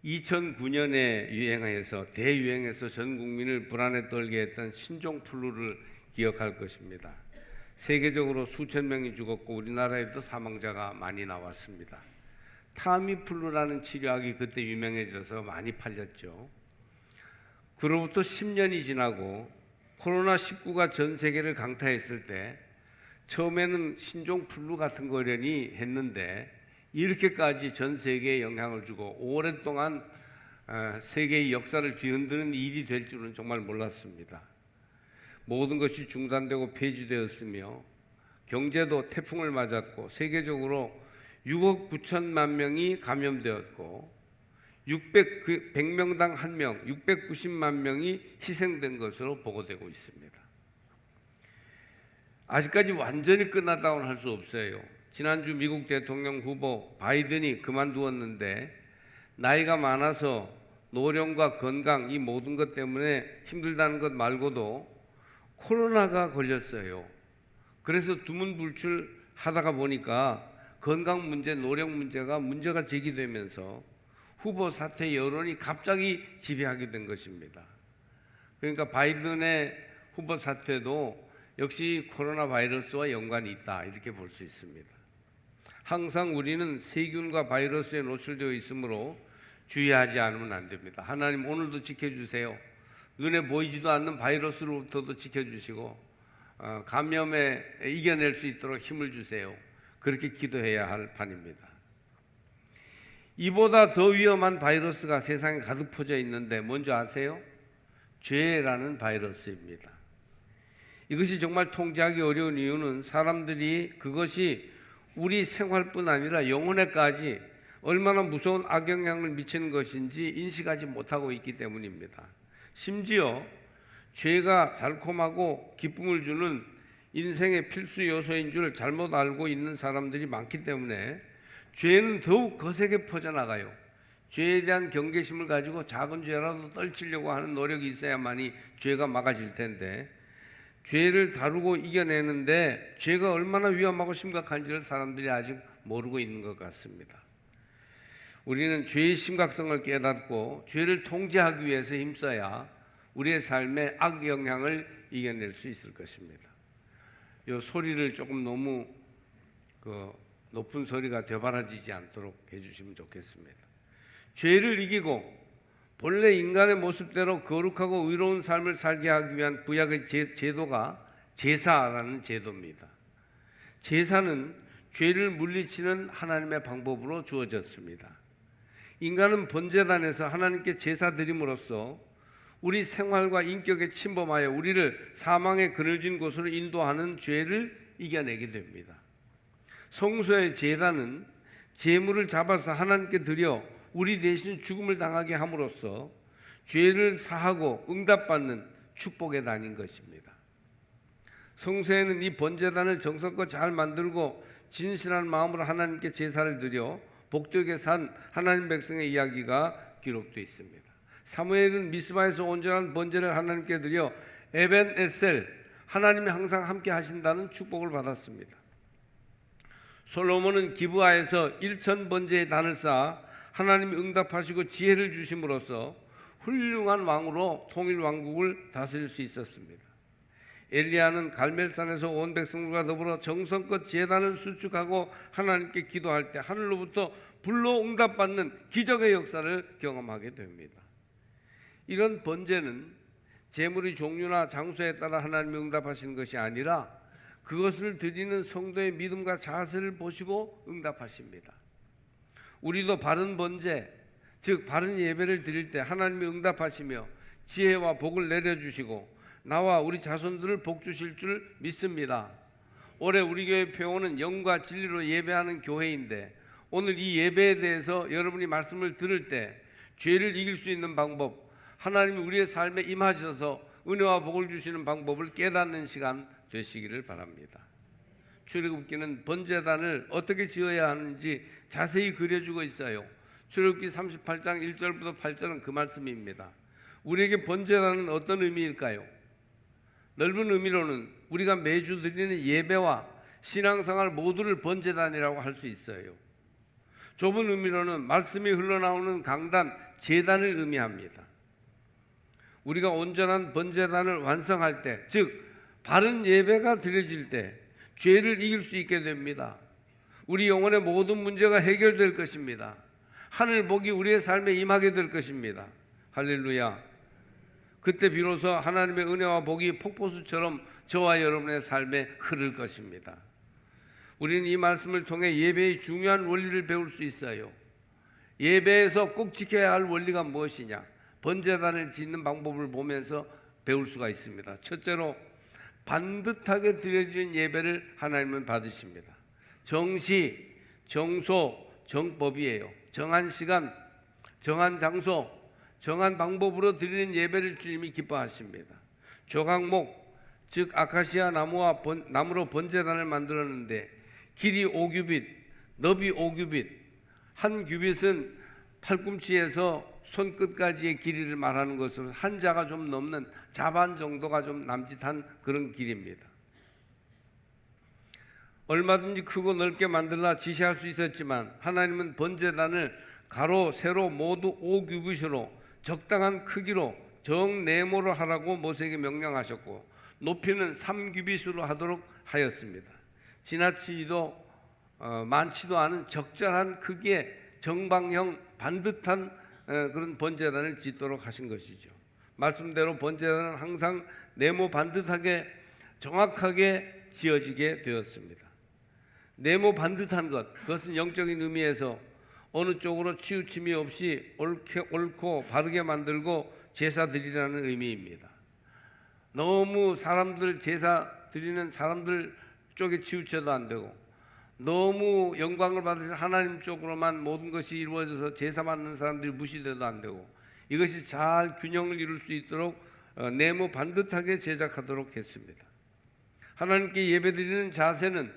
2009년에 유행해서 대유행해서 전 국민을 불안에 떨게 했던 신종플루를 기억할 것입니다. 세계적으로 수천 명이 죽었고 우리나라에도 사망자가 많이 나왔습니다. 타미플루라는 치료약이 그때 유명해져서 많이 팔렸죠. 그로부터 10년이 지나고 코로나19가 전 세계를 강타했을 때 처음에는 신종플루 같은 거려니 했는데 이렇게까지 전 세계에 영향을 주고 오랫동안 세계의 역사를 뒤흔드는 일이 될 줄은 정말 몰랐습니다. 모든 것이 중단되고 폐지되었으며 경제도 태풍을 맞았고 세계적으로 6억 9천만 명이 감염되었고 100명당 1명, 690만 명이 희생된 것으로 보고되고 있습니다. 아직까지 완전히 끝났다고는 할 수 없어요. 지난주 미국 대통령 후보 바이든이 그만두었는데 나이가 많아서 노령과 건강 이 모든 것 때문에 힘들다는 것 말고도 코로나가 걸렸어요. 그래서 두문불출하다가 보니까 건강 문제, 노령 문제가 제기되면서 후보 사퇴 여론이 갑자기 지배하게 된 것입니다. 그러니까 바이든의 후보 사퇴도 역시 코로나 바이러스와 연관이 있다 이렇게 볼 수 있습니다. 항상 우리는 세균과 바이러스에 노출되어 있으므로 주의하지 않으면 안 됩니다. 하나님 오늘도 지켜주세요. 눈에 보이지도 않는 바이러스로부터도 지켜주시고 감염에 이겨낼 수 있도록 힘을 주세요. 그렇게 기도해야 할 판입니다. 이보다 더 위험한 바이러스가 세상에 가득 퍼져 있는데 뭔지 아세요? 죄라는 바이러스입니다. 이것이 정말 통제하기 어려운 이유는 사람들이 그것이 우리 생활뿐 아니라 영혼에까지 얼마나 무서운 악영향을 미치는 것인지 인식하지 못하고 있기 때문입니다. 심지어 죄가 달콤하고 기쁨을 주는 인생의 필수 요소인 줄 잘못 알고 있는 사람들이 많기 때문에 죄는 더욱 거세게 퍼져나가요. 죄에 대한 경계심을 가지고 작은 죄라도 떨치려고 하는 노력이 있어야만이 죄가 막아질 텐데 죄를 다루고 이겨내는데 죄가 얼마나 위험하고 심각한지를 사람들이 아직 모르고 있는 것 같습니다. 우리는 죄의 심각성을 깨닫고 죄를 통제하기 위해서 힘써야 우리의 삶의 악영향을 이겨낼 수 있을 것입니다. 이 소리를 조금 너무 높은 소리가 되바라지지 않도록 해주시면 좋겠습니다. 죄를 이기고 본래 인간의 모습대로 거룩하고 의로운 삶을 살게 하기 위한 구약의 제도가 제사라는 제도입니다. 제사는 죄를 물리치는 하나님의 방법으로 주어졌습니다. 인간은 번제단에서 하나님께 제사 드림으로써 우리 생활과 인격에 침범하여 우리를 사망의 그늘진 곳으로 인도하는 죄를 이겨내게 됩니다. 성소의 제단은 제물을 잡아서 하나님께 드려 우리 대신 죽음을 당하게 함으로써 죄를 사하고 응답받는 축복의 단인 것입니다. 성소에는 이 번제단을 정성껏 잘 만들고 진실한 마음으로 하나님께 제사를 드려 복되게 산 하나님 백성의 이야기가 기록되어 있습니다. 사무엘은 미스바에서 온전한 번제를 하나님께 드려 에벤에셀 하나님이 항상 함께 하신다는 축복을 받았습니다. 솔로몬은 기브아에서 1천 번제의 단을 쌓아 하나님이 응답하시고 지혜를 주심으로써 훌륭한 왕으로 통일 왕국을 다스릴 수 있었습니다. 엘리야는 갈멜산에서 온 백성들과 더불어 정성껏 제단을 수축하고 하나님께 기도할 때 하늘로부터 불로 응답받는 기적의 역사를 경험하게 됩니다. 이런 번제는 제물의 종류나 장소에 따라 하나님이 응답하시는 것이 아니라 그것을 드리는 성도의 믿음과 자세를 보시고 응답하십니다. 우리도 바른 번제, 즉 바른 예배를 드릴 때 하나님이 응답하시며 지혜와 복을 내려주시고 나와 우리 자손들을 복 주실 줄 믿습니다. 올해 우리 교회 표어는 영과 진리로 예배하는 교회인데 오늘 이 예배에 대해서 여러분이 말씀을 들을 때 죄를 이길 수 있는 방법, 하나님이 우리의 삶에 임하셔서 은혜와 복을 주시는 방법을 깨닫는 시간 되시기를 바랍니다. 출애굽기는 번제단을 어떻게 지어야 하는지 자세히 그려주고 있어요. 출애굽기 38장 1절부터 8절은 그 말씀입니다. 우리에게 번제단은 어떤 의미일까요? 넓은 의미로는 우리가 매주 드리는 예배와 신앙생활 모두를 번제단이라고 할 수 있어요. 좁은 의미로는 말씀이 흘러나오는 강단, 제단을 의미합니다. 우리가 온전한 번제단을 완성할 때, 즉 바른 예배가 드려질 때 죄를 이길 수 있게 됩니다. 우리 영혼의 모든 문제가 해결될 것입니다. 하늘 복이 우리의 삶에 임하게 될 것입니다. 할렐루야. 그때 비로소 하나님의 은혜와 복이 폭포수처럼 저와 여러분의 삶에 흐를 것입니다. 우리는 이 말씀을 통해 예배의 중요한 원리를 배울 수 있어요. 예배에서 꼭 지켜야 할 원리가 무엇이냐? 번제단을 짓는 방법을 보면서 배울 수가 있습니다. 첫째로 반듯하게 드려지는 예배를 하나님은 받으십니다. 정시, 정소, 정법이에요. 정한 시간, 정한 장소, 정한 방법으로 드리는 예배를 주님이 기뻐하십니다. 조각목, 즉 아카시아 나무로 번제단을 만들었는데 길이 5규빗, 너비 5규빗, 한 규빗은 팔꿈치에서 손끝까지의 길이를 말하는 것으로 한 자가 좀 넘는 자반 정도가 좀 남짓한 그런 길입니다. 얼마든지 크고 넓게 만들라 지시할 수 있었지만 하나님은 번제단을 가로 세로 모두 5규빗으로 적당한 크기로 정네모로 하라고 모세에게 명령하셨고 높이는 3규빗으로 하도록 하였습니다. 지나치지도 많지도 않은 적절한 크기의 정방형 반듯한 그런 번제단을 짓도록 하신 것이죠. 말씀대로 번제단은 항상 네모 반듯하게 정확하게 지어지게 되었습니다. 네모 반듯한 것, 그것은 영적인 의미에서 어느 쪽으로 치우침이 없이 옳고 바르게 만들고 제사 드리라는 의미입니다. 너무 사람들 제사 드리는 사람들 쪽에 치우쳐도 안 되고 너무 영광을 받으신 하나님 쪽으로만 모든 것이 이루어져서 제사 받는 사람들이 무시돼도 안 되고 이것이 잘 균형을 이룰 수 있도록 네모 반듯하게 제작하도록 했습니다. 하나님께 예배드리는 자세는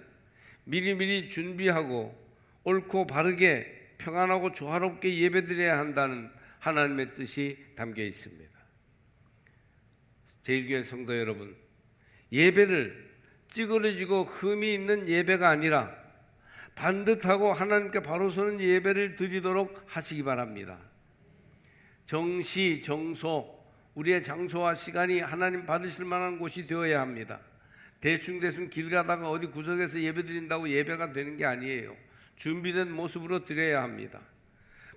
미리미리 준비하고 옳고 바르게 평안하고 조화롭게 예배드려야 한다는 하나님의 뜻이 담겨 있습니다. 제일교회 성도 여러분, 예배를 찌그러지고 흠이 있는 예배가 아니라 반듯하고 하나님께 바로 서는 예배를 드리도록 하시기 바랍니다. 정시, 정소, 우리의 장소와 시간이 하나님 받으실 만한 곳이 되어야 합니다. 대충 길 가다가 어디 구석에서 예배 드린다고 예배가 되는 게 아니에요. 준비된 모습으로 드려야 합니다.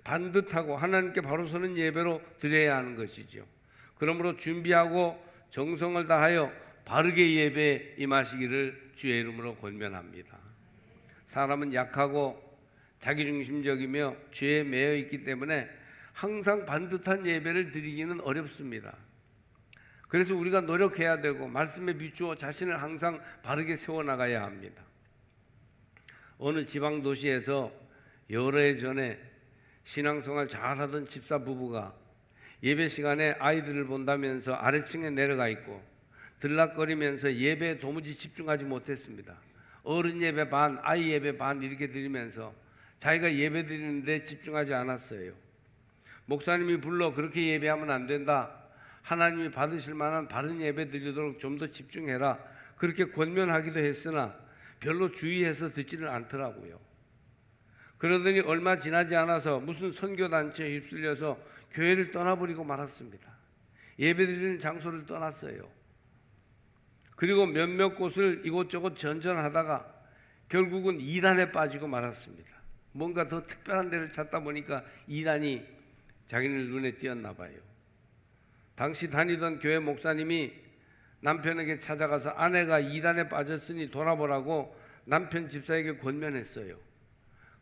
반듯하고 하나님께 바로 서는 예배로 드려야 하는 것이죠. 그러므로 준비하고 정성을 다하여 바르게 예배에 임하시기를 주의 이름으로 권면합니다. 사람은 약하고 자기중심적이며 죄에 매여 있기 때문에 항상 반듯한 예배를 드리기는 어렵습니다. 그래서 우리가 노력해야 되고 말씀에 비추어 자신을 항상 바르게 세워나가야 합니다. 어느 지방 도시에서 여러 해 전에 신앙생활 잘하던 집사 부부가 예배 시간에 아이들을 본다면서 아래층에 내려가 있고 들락거리면서 예배에 도무지 집중하지 못했습니다. 어른 예배 반, 아이 예배 반 이렇게 드리면서 자기가 예배 드리는데 집중하지 않았어요. 목사님이 불러 그렇게 예배하면 안 된다. 하나님이 받으실 만한 바른 예배 드리도록 좀 더 집중해라. 그렇게 권면하기도 했으나 별로 주의해서 듣지를 않더라고요. 그러더니 얼마 지나지 않아서 무슨 선교단체에 휩쓸려서 교회를 떠나버리고 말았습니다. 예배 드리는 장소를 떠났어요. 그리고 몇몇 곳을 이곳저곳 전전하다가 결국은 이단에 빠지고 말았습니다. 뭔가 더 특별한 데를 찾다 보니까 이단이 자기네 눈에 띄었나 봐요. 당시 다니던 교회 목사님이 남편에게 찾아가서 아내가 이단에 빠졌으니 돌아보라고 남편 집사에게 권면했어요.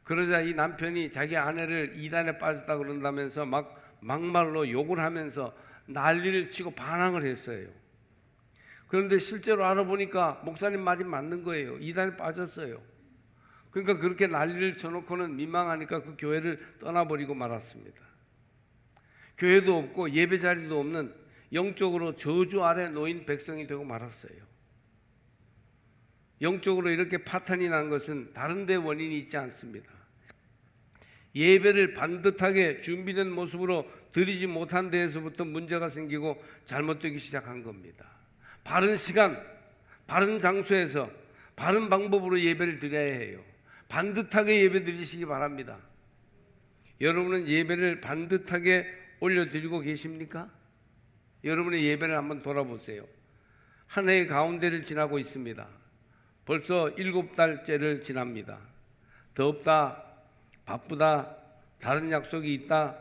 그러자 이 남편이 자기 아내를 이단에 빠졌다 그런다면서 막말로 욕을 하면서 난리를 치고 반항을 했어요. 그런데 실제로 알아보니까 목사님 말이 맞는 거예요. 이단에 빠졌어요. 그러니까 그렇게 난리를 쳐놓고는 민망하니까 그 교회를 떠나버리고 말았습니다. 교회도 없고 예배 자리도 없는 영적으로 저주 아래 놓인 백성이 되고 말았어요. 영적으로 이렇게 파탄이 난 것은 다른 데 원인이 있지 않습니다. 예배를 반듯하게 준비된 모습으로 드리지 못한 데에서부터 문제가 생기고 잘못되기 시작한 겁니다. 바른 시간, 바른 장소에서 바른 방법으로 예배를 드려야 해요. 반듯하게 예배 드리시기 바랍니다. 여러분은 예배를 반듯하게 올려드리고 계십니까? 여러분의 예배를 한번 돌아보세요. 한 해의 가운데를 지나고 있습니다. 벌써 7달째를 지납니다. 덥다, 바쁘다, 다른 약속이 있다,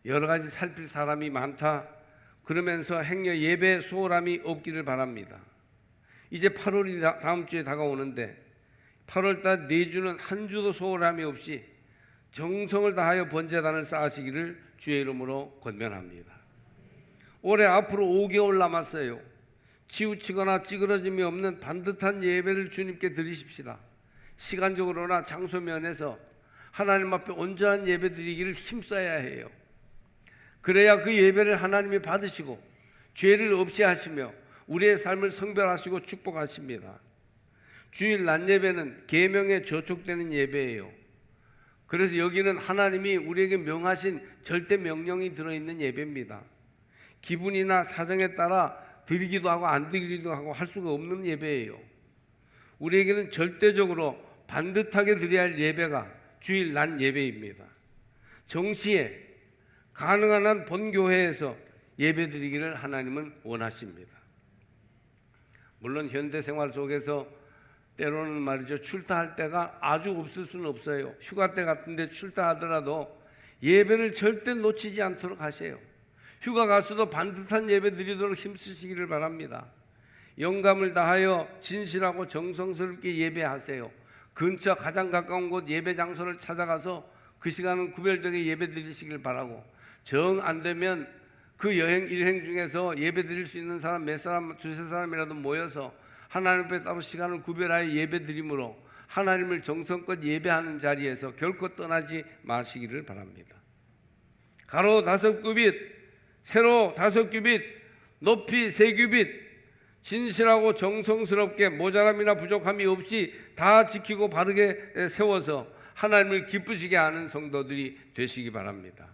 여러 가지 살필 사람이 많다, 그러면서 행여 예배 소홀함이 없기를 바랍니다. 이제 8월이 다음 주에 다가오는데 8월달 4주는 한 주도 소홀함이 없이 정성을 다하여 번제단을 쌓으시기를 주의 이름으로 권면합니다. 올해 앞으로 5개월 남았어요. 치우치거나 찌그러짐이 없는 반듯한 예배를 주님께 드리십시다. 시간적으로나 장소 면에서 하나님 앞에 온전한 예배 드리기를 힘써야 해요. 그래야 그 예배를 하나님이 받으시고 죄를 없이 하시며 우리의 삶을 성별하시고 축복하십니다. 주일 낮 예배는 계명에 저촉되는 예배예요. 그래서 여기는 하나님이 우리에게 명하신 절대 명령이 들어있는 예배입니다. 기분이나 사정에 따라 드리기도 하고 안 드리기도 하고 할 수가 없는 예배예요. 우리에게는 절대적으로 반듯하게 드려야 할 예배가 주일 낮 예배입니다. 정시에 가능한 한 본교회에서 예배 드리기를 하나님은 원하십니다. 물론 현대 생활 속에서 때로는 말이죠, 출타할 때가 아주 없을 수는 없어요. 휴가 때 같은데 출타하더라도 예배를 절대 놓치지 않도록 하세요. 휴가 가서도 반듯한 예배 드리도록 힘쓰시기를 바랍니다. 영감을 다하여 진실하고 정성스럽게 예배하세요. 근처 가장 가까운 곳 예배 장소를 찾아가서 그 시간은 구별되게 예배 드리시길 바라고, 정 안 되면 그 여행 일행 중에서 예배 드릴 수 있는 사람 몇 사람, 두세 사람이라도 모여서 하나님 앞에 따로 시간을 구별하여 예배 드림으로 하나님을 정성껏 예배하는 자리에서 결코 떠나지 마시기를 바랍니다. 가로 5규빗, 세로 5규빗, 높이 3규빗, 진실하고 정성스럽게 모자람이나 부족함이 없이 다 지키고 바르게 세워서 하나님을 기쁘시게 하는 성도들이 되시기 바랍니다.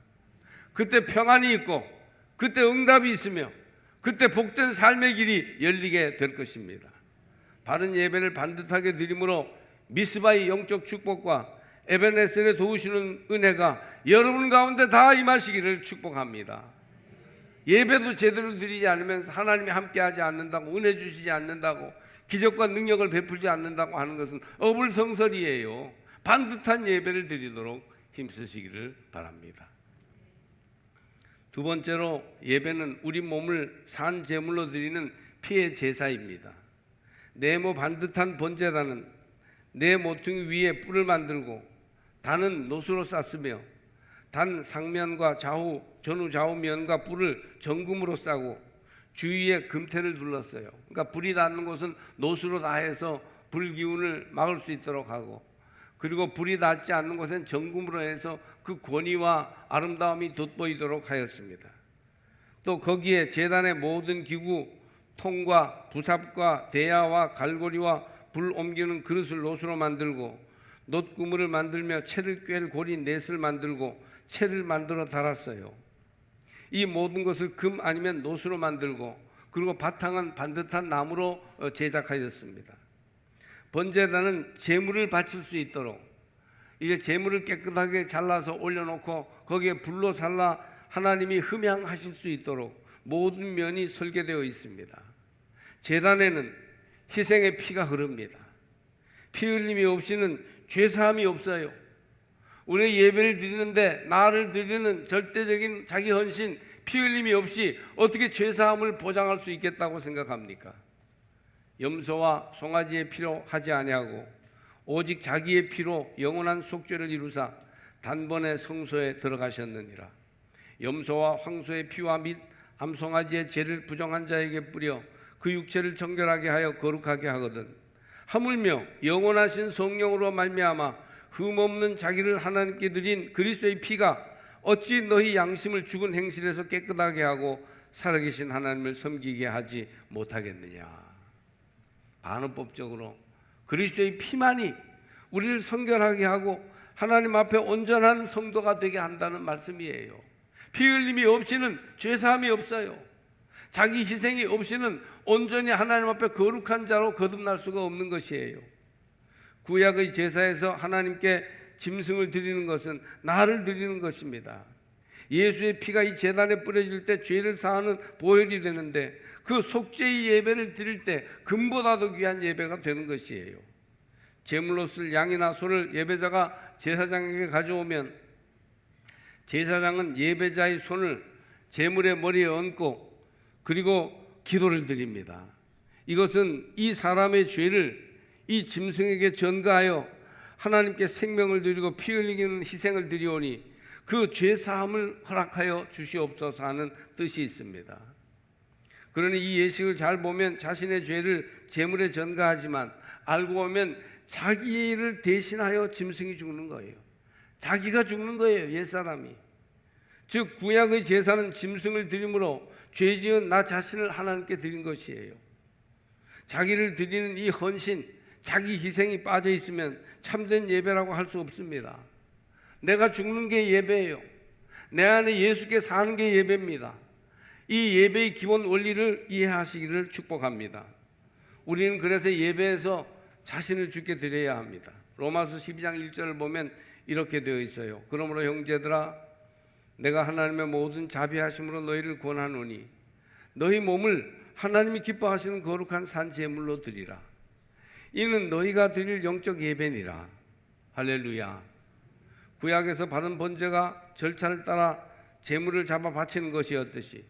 그때 평안이 있고, 그때 응답이 있으며, 그때 복된 삶의 길이 열리게 될 것입니다. 바른 예배를 반듯하게 드림으로 미스바의 영적 축복과 에베네셀의 도우시는 은혜가 여러분 가운데 다 임하시기를 축복합니다. 예배도 제대로 드리지 않으면 하나님이 함께하지 않는다고, 은혜 주시지 않는다고, 기적과 능력을 베풀지 않는다고 하는 것은 어불성설이에요. 반듯한 예배를 드리도록 힘쓰시기를 바랍니다. 두 번째로, 예배는 우리 몸을 산 제물로 드리는 피의 제사입니다. 네모 반듯한 번제단은 네 모퉁이 위에 뿔을 만들고 단은 노수로 쌌으며 단 상면과 전후 좌우면과 뿔을 정금으로 싸고 주위에 금태를 둘렀어요. 그러니까 불이 닿는 곳은 노수로 다 해서 불 기운을 막을 수 있도록 하고, 그리고 불이 닿지 않는 곳엔 정금으로 해서 그 권위와 아름다움이 돋보이도록 하였습니다. 또 거기에 제단의 모든 기구, 통과 부삽과 대야와 갈고리와 불 옮기는 그릇을 노수로 만들고, 놋구물을 만들며 채를 꿰를 고리 넷을 만들고 채를 만들어 달았어요. 이 모든 것을 금 아니면 노수로 만들고, 그리고 바탕은 반듯한 나무로 제작하였습니다. 번제단은 제물을 바칠 수 있도록 이제 제물을 깨끗하게 잘라서 올려놓고 거기에 불로 살라 하나님이 흠향하실 수 있도록 모든 면이 설계되어 있습니다. 제단에는 희생의 피가 흐릅니다. 피 흘림이 없이는 죄사함이 없어요. 우리 예배를 드리는데 나를 드리는 절대적인 자기 헌신, 피 흘림이 없이 어떻게 죄사함을 보장할 수 있겠다고 생각합니까? 염소와 송아지의 피로 하지 아니하고 오직 자기의 피로 영원한 속죄를 이루사 단번에 성소에 들어가셨느니라. 염소와 황소의 피와 및 암송아지의 죄를 부정한 자에게 뿌려 그 육체를 정결하게 하여 거룩하게 하거든. 하물며 영원하신 성령으로 말미암아 흠없는 자기를 하나님께 드린 그리스도의 피가 어찌 너희 양심을 죽은 행실에서 깨끗하게 하고 살아계신 하나님을 섬기게 하지 못하겠느냐. 반응법적으로 그리스도의 피만이 우리를 성결하게 하고 하나님 앞에 온전한 성도가 되게 한다는 말씀이에요. 피 흘림이 없이는 죄사함이 없어요. 자기 희생이 없이는 온전히 하나님 앞에 거룩한 자로 거듭날 수가 없는 것이에요. 구약의 제사에서 하나님께 짐승을 드리는 것은 나를 드리는 것입니다. 예수의 피가 이 제단에 뿌려질 때 죄를 사하는 보혈이 되는데, 그 속죄의 예배를 드릴 때 금보다도 귀한 예배가 되는 것이에요. 제물로 쓸 양이나 소를 예배자가 제사장에게 가져오면 제사장은 예배자의 손을 제물의 머리에 얹고 그리고 기도를 드립니다. 이것은 이 사람의 죄를 이 짐승에게 전가하여 하나님께 생명을 드리고 피 흘리는 희생을 드리오니 그 죄 사함을 허락하여 주시옵소서 하는 뜻이 있습니다. 그러니 이 예식을 잘 보면 자신의 죄를 제물에 전가하지만 알고 보면 자기를 대신하여 짐승이 죽는 거예요. 자기가 죽는 거예요, 옛사람이. 즉 구약의 제사는 짐승을 드림으로 죄 지은 나 자신을 하나님께 드린 것이에요. 자기를 드리는 이 헌신, 자기 희생이 빠져 있으면 참된 예배라고 할 수 없습니다. 내가 죽는 게 예배예요. 내 안에 예수께 사는 게 예배입니다. 이 예배의 기본 원리를 이해하시기를 축복합니다. 우리는 그래서 예배에서 자신을 주께 드려야 합니다. 로마서 12장 1절을 보면 이렇게 되어 있어요. 그러므로 형제들아, 내가 하나님의 모든 자비하심으로 너희를 권하노니 너희 몸을 하나님이 기뻐하시는 거룩한 산 제물로 드리라. 이는 너희가 드릴 영적 예배니라. 할렐루야. 구약에서 받은 번제가 절차를 따라 제물을 잡아 바치는 것이었듯이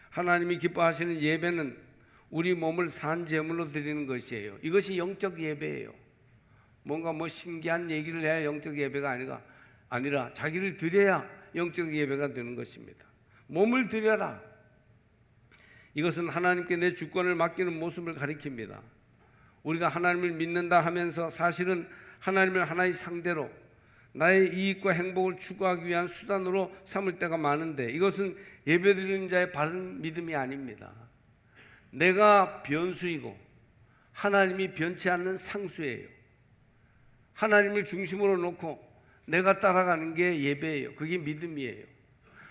하나님이 기뻐하시는 예배는 우리 몸을 산 제물로 드리는 것이에요. 이것이 영적 예배예요. 뭔가 신기한 얘기를 해야 영적 예배가 아니라 자기를 드려야 영적 예배가 되는 것입니다. 몸을 드려라. 이것은 하나님께 내 주권을 맡기는 모습을 가리킵니다. 우리가 하나님을 믿는다 하면서 사실은 하나님을 하나의 상대로 나의 이익과 행복을 추구하기 위한 수단으로 삼을 때가 많은데, 이것은 예배드리는 자의 바른 믿음이 아닙니다. 내가 변수이고 하나님이 변치 않는 상수예요. 하나님을 중심으로 놓고 내가 따라가는 게 예배예요. 그게 믿음이에요.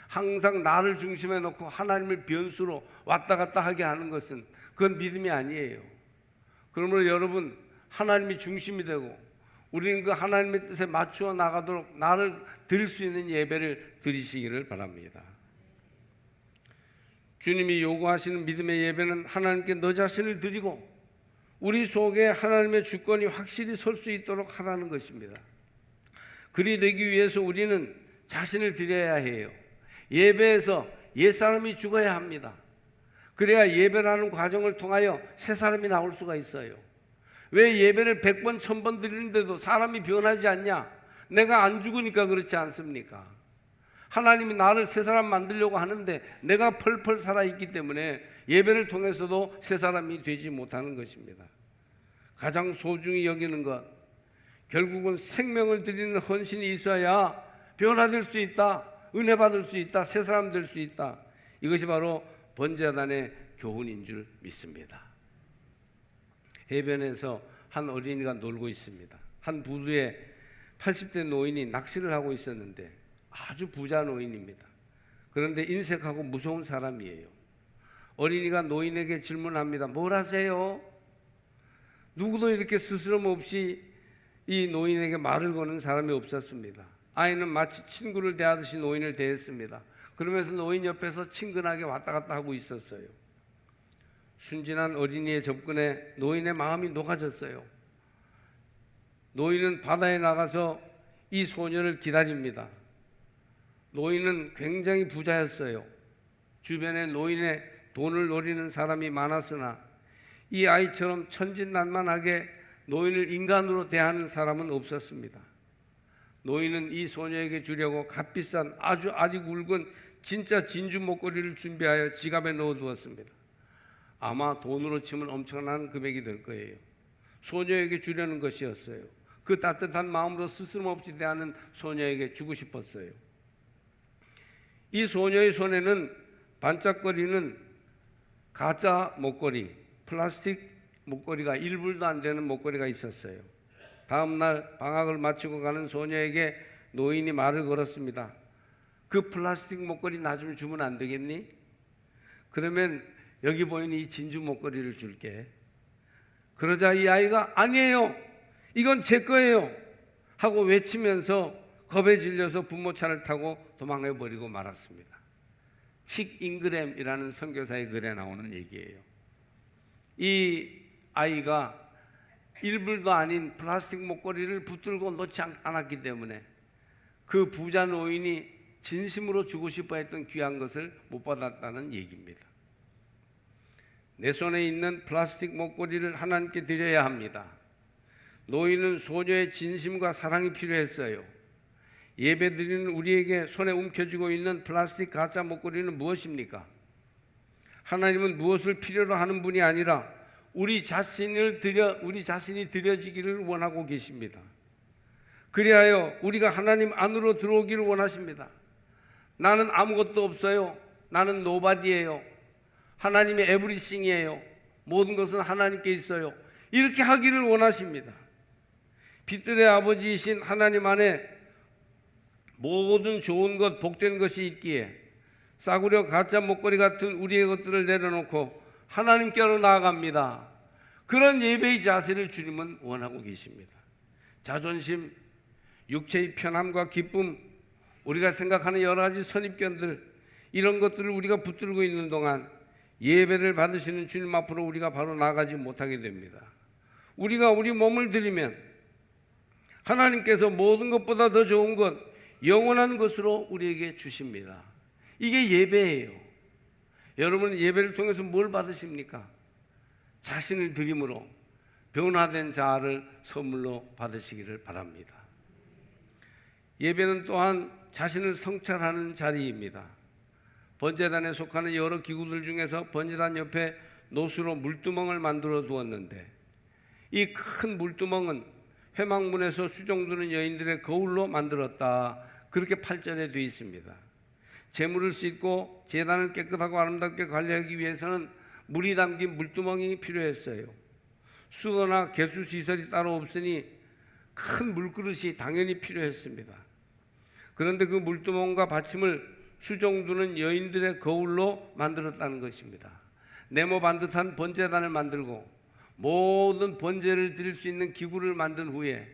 항상 나를 중심에 놓고 하나님을 변수로 왔다 갔다 하게 하는 것은 그건 믿음이 아니에요. 그러므로 여러분, 하나님이 중심이 되고 우리는 그 하나님의 뜻에 맞추어 나가도록 나를 드릴 수 있는 예배를 드리시기를 바랍니다. 주님이 요구하시는 믿음의 예배는 하나님께 너 자신을 드리고 우리 속에 하나님의 주권이 확실히 설 수 있도록 하라는 것입니다. 그리 되기 위해서 우리는 자신을 드려야 해요. 예배에서 옛사람이 죽어야 합니다. 그래야 예배라는 과정을 통하여 새 사람이 나올 수가 있어요. 왜 예배를 100번, 1000번 드리는데도 사람이 변하지 않냐? 내가 안 죽으니까 그렇지 않습니까? 하나님이 나를 새 사람 만들려고 하는데 내가 펄펄 살아있기 때문에 예배를 통해서도 새 사람이 되지 못하는 것입니다. 가장 소중히 여기는 것, 결국은 생명을 드리는 헌신이 있어야 변화될 수 있다, 은혜 받을 수 있다, 새 사람 될 수 있다. 이것이 바로 번제단의 교훈인 줄 믿습니다. 해변에서 한 어린이가 놀고 있습니다. 한 부두에 80대 노인이 낚시를 하고 있었는데 아주 부자 노인입니다. 그런데 인색하고 무서운 사람이에요. 어린이가 노인에게 질문합니다. 뭘 하세요? 누구도 이렇게 스스럼 없이 이 노인에게 말을 거는 사람이 없었습니다. 아이는 마치 친구를 대하듯이 노인을 대했습니다. 그러면서 노인 옆에서 친근하게 왔다 갔다 하고 있었어요. 순진한 어린이의 접근에 노인의 마음이 녹아졌어요. 노인은 바다에 나가서 이 소녀를 기다립니다. 노인은 굉장히 부자였어요. 주변에 노인의 돈을 노리는 사람이 많았으나 이 아이처럼 천진난만하게 노인을 인간으로 대하는 사람은 없었습니다. 노인은 이 소녀에게 주려고 값비싼 아주 알이 굵은 진짜 진주 목걸이를 준비하여 지갑에 넣어두었습니다. 아마 돈으로 치면 엄청난 금액이 될 거예요. 소녀에게 주려는 것이었어요. 그 따뜻한 마음으로 스스럼 없이 대하는 소녀에게 주고 싶었어요. 이 소녀의 손에는 반짝거리는 가짜 목걸이, 플라스틱 목걸이가 1불도 안 되는 목걸이가 있었어요. 다음 날 방학을 마치고 가는 소녀에게 노인이 말을 걸었습니다. 그 플라스틱 목걸이 나 좀 주면 안 되겠니? 그러면 여기 보이는 이 진주 목걸이를 줄게. 그러자 이 아이가 아니에요. 이건 제 거예요. 하고 외치면서 겁에 질려서 부모 차를 타고 도망해 버리고 말았습니다. 칙 잉그램이라는 선교사의 글에 나오는 얘기예요. 이 아이가 1불도 아닌 플라스틱 목걸이를 붙들고 놓지 않았기 때문에 그 부자 노인이 진심으로 주고 싶어 했던 귀한 것을 못 받았다는 얘기입니다. 내 손에 있는 플라스틱 목걸이를 하나님께 드려야 합니다. 노인은 소녀의 진심과 사랑이 필요했어요. 예배드리는 우리에게 손에 움켜쥐고 있는 플라스틱 가짜 목걸이는 무엇입니까? 하나님은 무엇을 필요로 하는 분이 아니라 우리 자신이 드려지기를 원하고 계십니다. 그리하여 우리가 하나님 안으로 들어오기를 원하십니다. 나는 아무것도 없어요. 나는 노바디예요. 하나님의 에브리싱이에요. 모든 것은 하나님께 있어요. 이렇게 하기를 원하십니다. 빛들의 아버지이신 하나님 안에 모든 좋은 것, 복된 것이 있기에 싸구려 가짜 목걸이 같은 우리의 것들을 내려놓고 하나님께로 나아갑니다. 그런 예배의 자세를 주님은 원하고 계십니다. 자존심, 육체의 편함과 기쁨, 우리가 생각하는 여러 가지 선입견들, 이런 것들을 우리가 붙들고 있는 동안 예배를 받으시는 주님 앞으로 우리가 바로 나가지 못하게 됩니다. 우리가 우리 몸을 드리면 하나님께서 모든 것보다 더 좋은 것, 영원한 것으로 우리에게 주십니다. 이게 예배예요. 여러분 예배를 통해서 뭘 받으십니까? 자신을 드림으로 변화된 자아를 선물로 받으시기를 바랍니다. 예배는 또한 자신을 성찰하는 자리입니다. 번제단에 속하는 여러 기구들 중에서 번제단 옆에 노수로 물두멍을 만들어 두었는데 이 큰 물두멍은 회막문에서 수종드는 여인들의 거울로 만들었다. 그렇게 8절에 되어 있습니다. 제물을 씻고 제단을 깨끗하고 아름답게 관리하기 위해서는 물이 담긴 물두멍이 필요했어요. 수도나 개수시설이 따로 없으니 큰 물그릇이 당연히 필요했습니다. 그런데 그 물두멍과 받침을 수종두는 여인들의 거울로 만들었다는 것입니다. 네모 반듯한 번제단을 만들고 모든 번제를 드릴 수 있는 기구를 만든 후에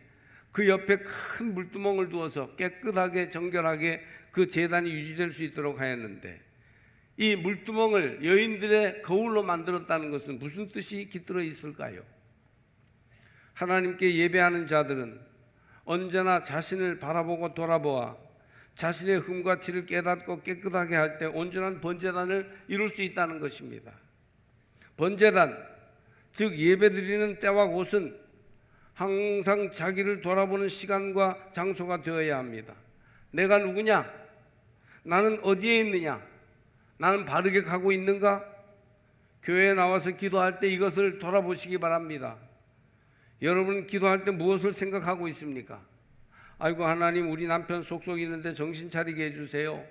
그 옆에 큰 물두멍을 두어서 깨끗하게 정결하게 그 제단이 유지될 수 있도록 하였는데 이 물두멍을 여인들의 거울로 만들었다는 것은 무슨 뜻이 깃들어 있을까요? 하나님께 예배하는 자들은 언제나 자신을 바라보고 돌아보아 자신의 흠과 티를 깨닫고 깨끗하게 할 때 온전한 번제단을 이룰 수 있다는 것입니다. 번제단, 즉 예배드리는 때와 곳은 항상 자기를 돌아보는 시간과 장소가 되어야 합니다. 내가 누구냐? 나는 어디에 있느냐? 나는 바르게 가고 있는가? 교회에 나와서 기도할 때 이것을 돌아보시기 바랍니다. 여러분 기도할 때 무엇을 생각하고 있습니까? 아이고 하나님 우리 남편 속속 있는데 정신 차리게 해주세요.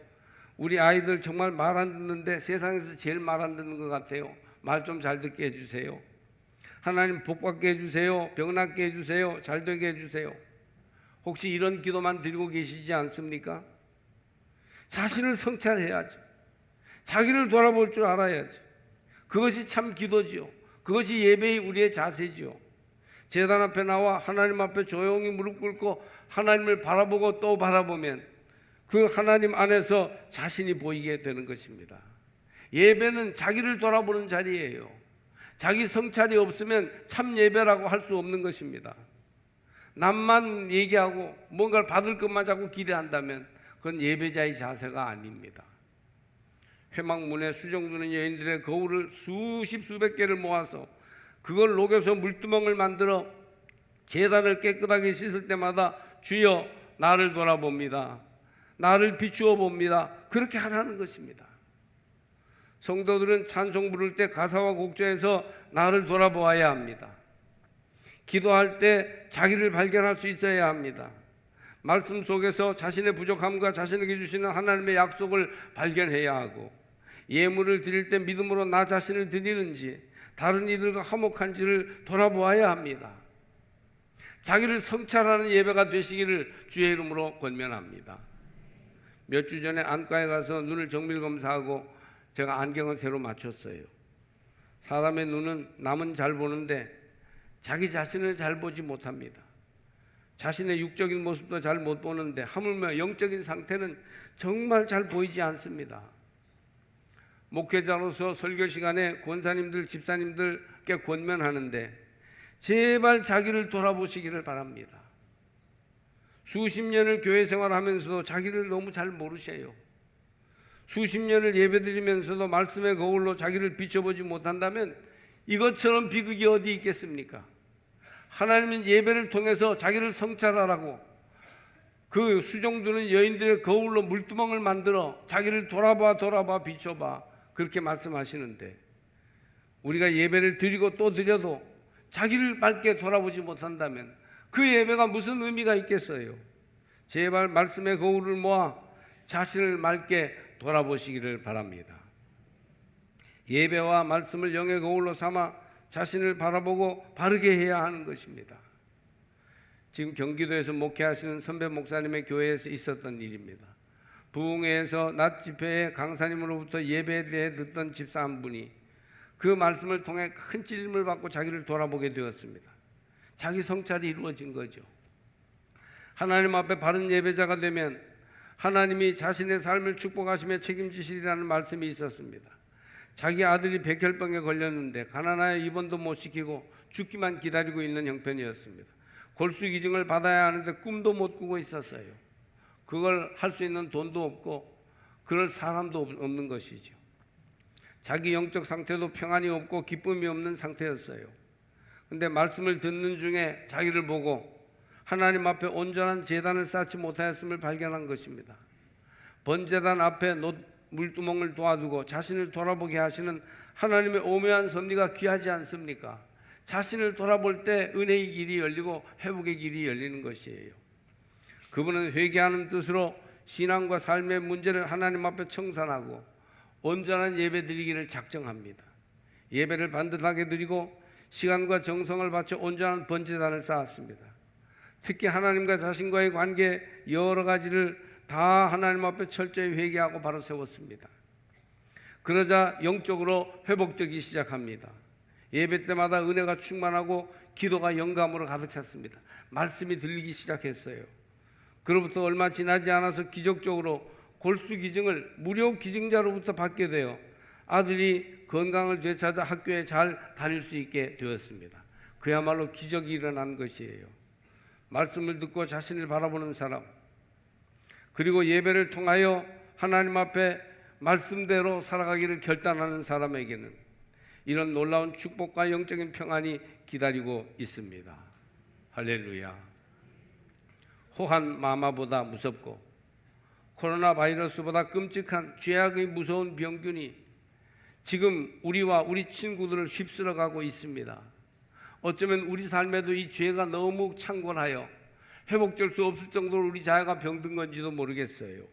우리 아이들 정말 말 안 듣는데 세상에서 제일 말 안 듣는 것 같아요. 말 좀 잘 듣게 해주세요. 하나님 복 받게 해주세요. 병 낫게 해주세요. 잘 되게 해주세요. 혹시 이런 기도만 드리고 계시지 않습니까? 자신을 성찰해야지. 자기를 돌아볼 줄 알아야지. 그것이 참 기도지요. 그것이 예배의 우리의 자세지요. 제단 앞에 나와 하나님 앞에 조용히 무릎 꿇고 하나님을 바라보고 또 바라보면 그 하나님 안에서 자신이 보이게 되는 것입니다. 예배는 자기를 돌아보는 자리예요. 자기 성찰이 없으면 참 예배라고 할 수 없는 것입니다. 남만 얘기하고 뭔가를 받을 것만 자꾸 기대한다면 그건 예배자의 자세가 아닙니다. 회막문에 수종드는 여인들의 거울을 수백 개를 모아서 그걸 녹여서 물두멍을 만들어 제단을 깨끗하게 씻을 때마다 주여 나를 돌아봅니다. 나를 비추어 봅니다. 그렇게 하라는 것입니다. 성도들은 찬송 부를 때 가사와 곡조에서 나를 돌아보아야 합니다. 기도할 때 자기를 발견할 수 있어야 합니다. 말씀 속에서 자신의 부족함과 자신에게 주시는 하나님의 약속을 발견해야 하고 예물을 드릴 때 믿음으로 나 자신을 드리는지 다른 이들과 화목한지를 돌아보아야 합니다. 자기를 성찰하는 예배가 되시기를 주의 이름으로 권면합니다. 몇 주 전에 안과에 가서 눈을 정밀 검사하고 제가 안경을 새로 맞췄어요. 사람의 눈은 남은 잘 보는데 자기 자신을 잘 보지 못합니다. 자신의 육적인 모습도 잘 못 보는데 하물며 영적인 상태는 정말 잘 보이지 않습니다. 목회자로서 설교 시간에 권사님들, 집사님들께 권면하는데 제발 자기를 돌아보시기를 바랍니다. 수십 년을 교회 생활하면서도 자기를 너무 잘 모르셔요. 수십 년을 예배드리면서도 말씀의 거울로 자기를 비춰보지 못한다면 이것처럼 비극이 어디 있겠습니까? 하나님은 예배를 통해서 자기를 성찰하라고 그 수종드는 여인들의 거울로 물두멍을 만들어 자기를 돌아봐 비춰봐 그렇게 말씀하시는데 우리가 예배를 드리고 또 드려도 자기를 맑게 돌아보지 못한다면 그 예배가 무슨 의미가 있겠어요? 제발 말씀의 거울을 모아 자신을 맑게 돌아보시기를 바랍니다. 예배와 말씀을 영의 거울로 삼아 자신을 바라보고 바르게 해야 하는 것입니다. 지금 경기도에서 목회하시는 선배 목사님의 교회에서 있었던 일입니다. 부흥회에서 낮 집회에 강사님으로부터 예배에 대해 듣던 집사 한 분이 그 말씀을 통해 큰 찔림을 받고 자기를 돌아보게 되었습니다. 자기 성찰이 이루어진 거죠. 하나님 앞에 바른 예배자가 되면 하나님이 자신의 삶을 축복하시며 책임지시리라는 말씀이 있었습니다. 자기 아들이 백혈병에 걸렸는데 가난하여 입원도 못 시키고 죽기만 기다리고 있는 형편이었습니다. 골수기증을 받아야 하는데 꿈도 못 꾸고 있었어요. 그걸 할 수 있는 돈도 없고 그럴 사람도 없는 것이죠. 자기 영적 상태도 평안이 없고 기쁨이 없는 상태였어요. 그런데 말씀을 듣는 중에 자기를 보고 하나님 앞에 온전한 제단을 쌓지 못하였음을 발견한 것입니다. 번제단 앞에 물두멍을 도와두고 자신을 돌아보게 하시는 하나님의 오묘한 섭리가 귀하지 않습니까? 자신을 돌아볼 때 은혜의 길이 열리고 회복의 길이 열리는 것이에요. 그분은 회개하는 뜻으로 신앙과 삶의 문제를 하나님 앞에 청산하고 온전한 예배 드리기를 작정합니다. 예배를 반듯하게 드리고 시간과 정성을 바쳐 온전한 번제단을 쌓았습니다. 특히 하나님과 자신과의 관계 여러 가지를 다 하나님 앞에 철저히 회개하고 바로 세웠습니다. 그러자 영적으로 회복되기 시작합니다. 예배 때마다 은혜가 충만하고 기도가 영감으로 가득 찼습니다. 말씀이 들리기 시작했어요. 그로부터 얼마 지나지 않아서 기적적으로 골수기증을 무료 기증자로부터 받게 되어 아들이 건강을 되찾아 학교에 잘 다닐 수 있게 되었습니다. 그야말로 기적이 일어난 것이에요. 말씀을 듣고 자신을 바라보는 사람, 그리고 예배를 통하여 하나님 앞에 말씀대로 살아가기를 결단하는 사람에게는 이런 놀라운 축복과 영적인 평안이 기다리고 있습니다. 할렐루야. 호한 마마보다 무섭고 코로나 바이러스보다 끔찍한 죄악의 무서운 병균이 지금 우리와 우리 친구들을 휩쓸어가고 있습니다. 어쩌면 우리 삶에도 이 죄가 너무 창궐하여 회복될 수 없을 정도로 우리 자아가 병든 건지도 모르겠어요.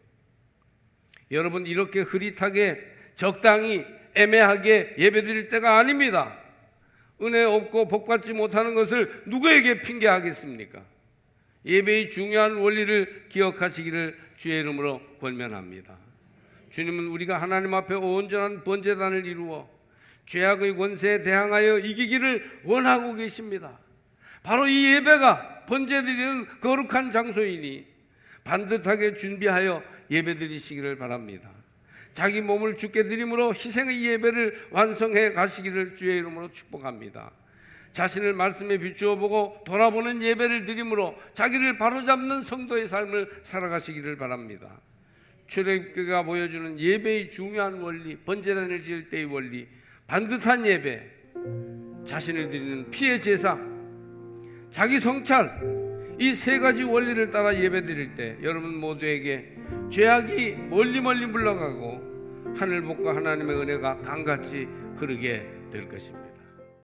여러분, 이렇게 흐릿하게 적당히 애매하게 예배드릴 때가 아닙니다. 은혜 없고 복받지 못하는 것을 누구에게 핑계하겠습니까? 예배의 중요한 원리를 기억하시기를 주의 이름으로 권면합니다. 주님은 우리가 하나님 앞에 온전한 번제단을 이루어 죄악의 권세에 대항하여 이기기를 원하고 계십니다. 바로 이 예배가 번제드리는 거룩한 장소이니 반듯하게 준비하여 예배드리시기를 바랍니다. 자기 몸을 주께 드림으로 희생의 예배를 완성해 가시기를 주의 이름으로 축복합니다. 자신을 말씀에 비추어 보고 돌아보는 예배를 드림으로 자기를 바로잡는 성도의 삶을 살아가시기를 바랍니다. 출애굽기가 보여주는 예배의 중요한 원리, 번제단을 지을 때의 원리, 반듯한 예배, 자신을 드리는 피의 제사, 자기 성찰, 이 세 가지 원리를 따라 예배 드릴 때 여러분 모두에게 죄악이 멀리 물러가고 하늘복과 하나님의 은혜가 강같이 흐르게 될 것입니다.